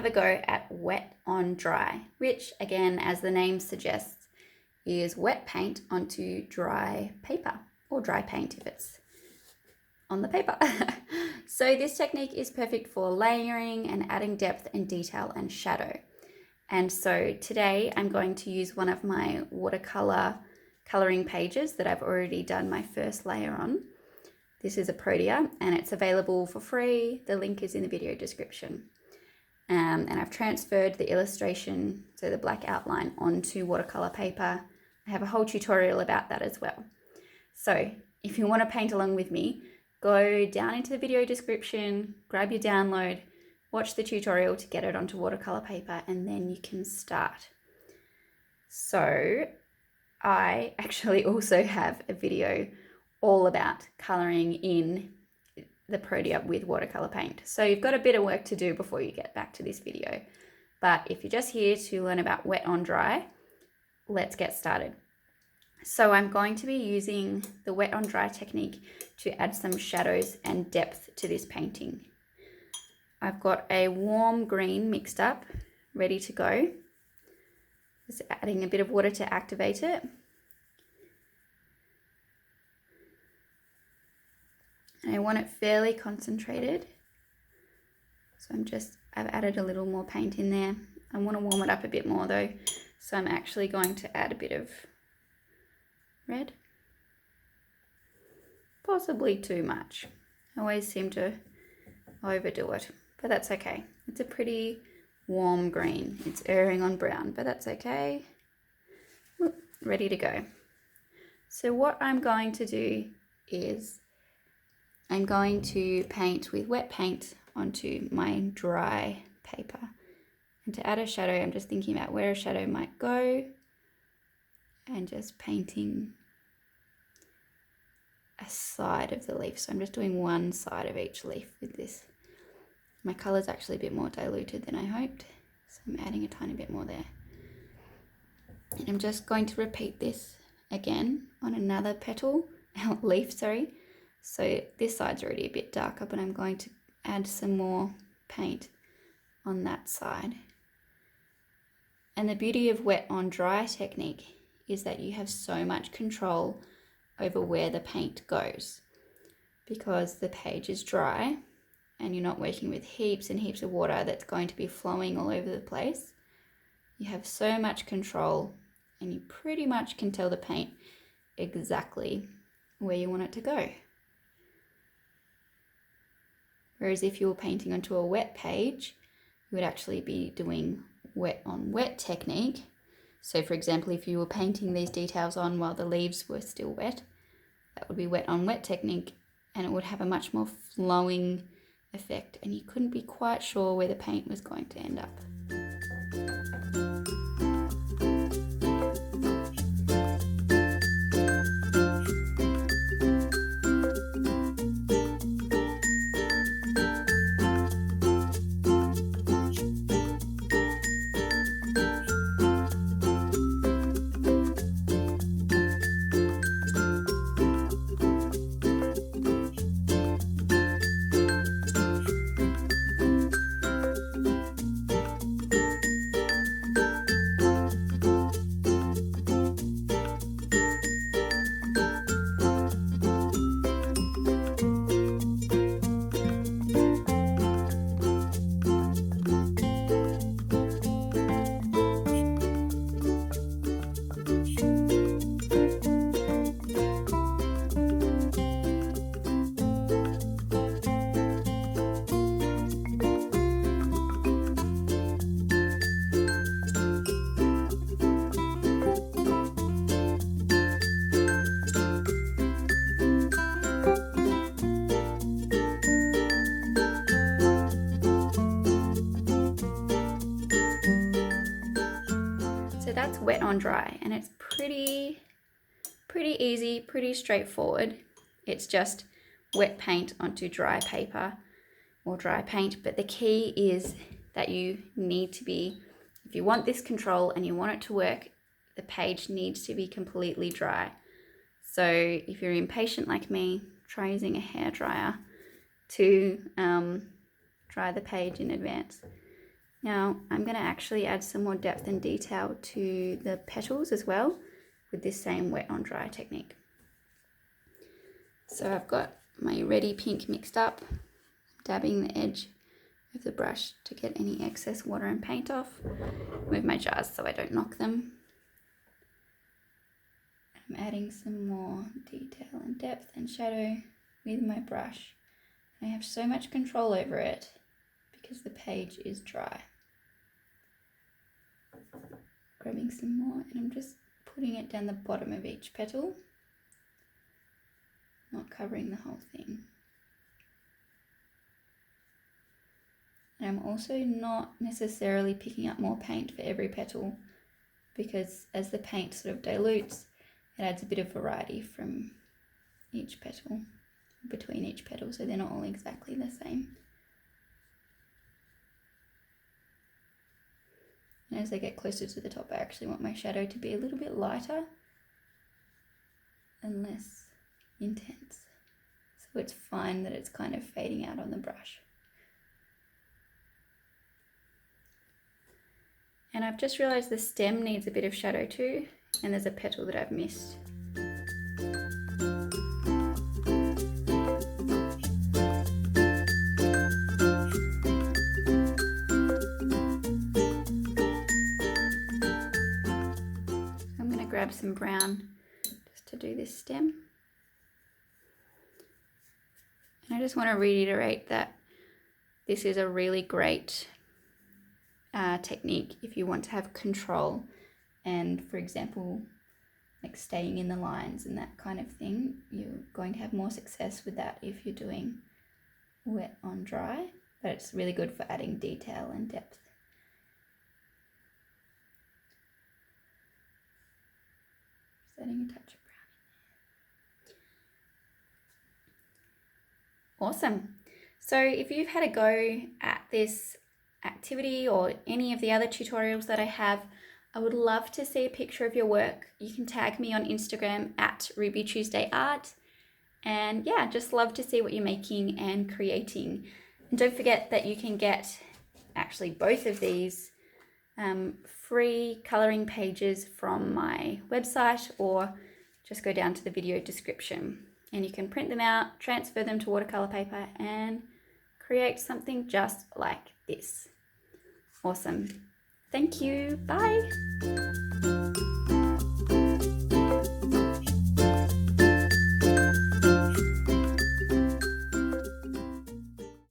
have a go at wet on dry, which again, as the name suggests, is wet paint onto dry paper, or dry paint if it's on the paper. So this technique is perfect for layering and adding depth and detail and shadow. And so today I'm going to use one of my watercolor coloring pages that I've already done my first layer on. This is a Protea and it's available for free. The link is in the video description. And I've transferred the illustration, so the black outline, onto watercolor paper. I have a whole tutorial about that as well. So if you want to paint along with me, go down into the video description, grab your download, watch the tutorial to get it onto watercolor paper, and then you can start. So I actually also have a video all about coloring in the Protea with watercolor paint. So you've got a bit of work to do before you get back to this video. But if you're just here to learn about wet on dry, let's get started. So I'm going to be using the wet on dry technique to add some shadows and depth to this painting. I've got a warm green mixed up, ready to go. Just adding a bit of water to activate it. And I want it fairly concentrated. So I've added a little more paint in there. I want to warm it up a bit more though. So I'm actually going to add a bit of red. Possibly too much. I always seem to overdo it, but that's okay. It's a pretty warm green. It's erring on brown, but that's okay. Ready to go. So what I'm going to do is I'm going to paint with wet paint onto my dry paper. And to add a shadow, I'm just thinking about where a shadow might go and just painting a side of the leaf. So I'm just doing one side of each leaf with this. My color's actually a bit more diluted than I hoped, so I'm adding a tiny bit more there. And I'm just going to repeat this again on another petal, leaf, sorry. So this side's already a bit darker, but I'm going to add some more paint on that side. And the beauty of wet on dry technique is that you have so much control over where the paint goes, because the page is dry and you're not working with heaps and heaps of water that's going to be flowing all over the place. You have so much control and you pretty much can tell the paint exactly where you want it to go. Whereas if you were painting onto a wet page, you would actually be doing wet on wet technique. So for example, if you were painting these details on while the leaves were still wet, that would be wet on wet technique, and it would have a much more flowing effect, and you couldn't be quite sure where the paint was going to end up. That's wet on dry, and it's pretty easy, pretty straightforward. It's just wet paint onto dry paper or dry paint, but the key is that you need to be, if you want this control and you want it to work, the page needs to be completely dry. So if you're impatient like me, try using a hairdryer to dry the page in advance. Now I'm going to actually add some more depth and detail to the petals as well with this same wet on dry technique. So I've got my Ready Pink mixed up, dabbing the edge of the brush to get any excess water and paint off. Move my jars so I don't knock them. I'm adding some more detail and depth and shadow with my brush. I have so much control over it because the page is dry. Grabbing some more, and I'm just putting it down the bottom of each petal, not covering the whole thing. And I'm also not necessarily picking up more paint for every petal, because as the paint sort of dilutes, it adds a bit of variety from each petal, between each petal, so they're not all exactly the same. And as I get closer to the top, I actually want my shadow to be a little bit lighter and less intense. So it's fine that it's kind of fading out on the brush. And I've just realized the stem needs a bit of shadow too, and there's a petal that I've missed. Grab some brown just to do this stem. And I just want to reiterate that this is a really great technique if you want to have control and, for example, like staying in the lines and that kind of thing. You're going to have more success with that if you're doing wet on dry, but it's really good for adding detail and depth. Adding a touch of brown in there. Awesome. So if you've had a go at this activity or any of the other tutorials that I have, I would love to see a picture of your work. You can tag me on Instagram at RubyTuesdayArt. And yeah, just love to see what you're making and creating. And don't forget that you can get actually both of these free colouring pages from my website, or just go down to the video description and you can print them out, transfer them to watercolour paper and create something just like this. Awesome. Thank you. Bye.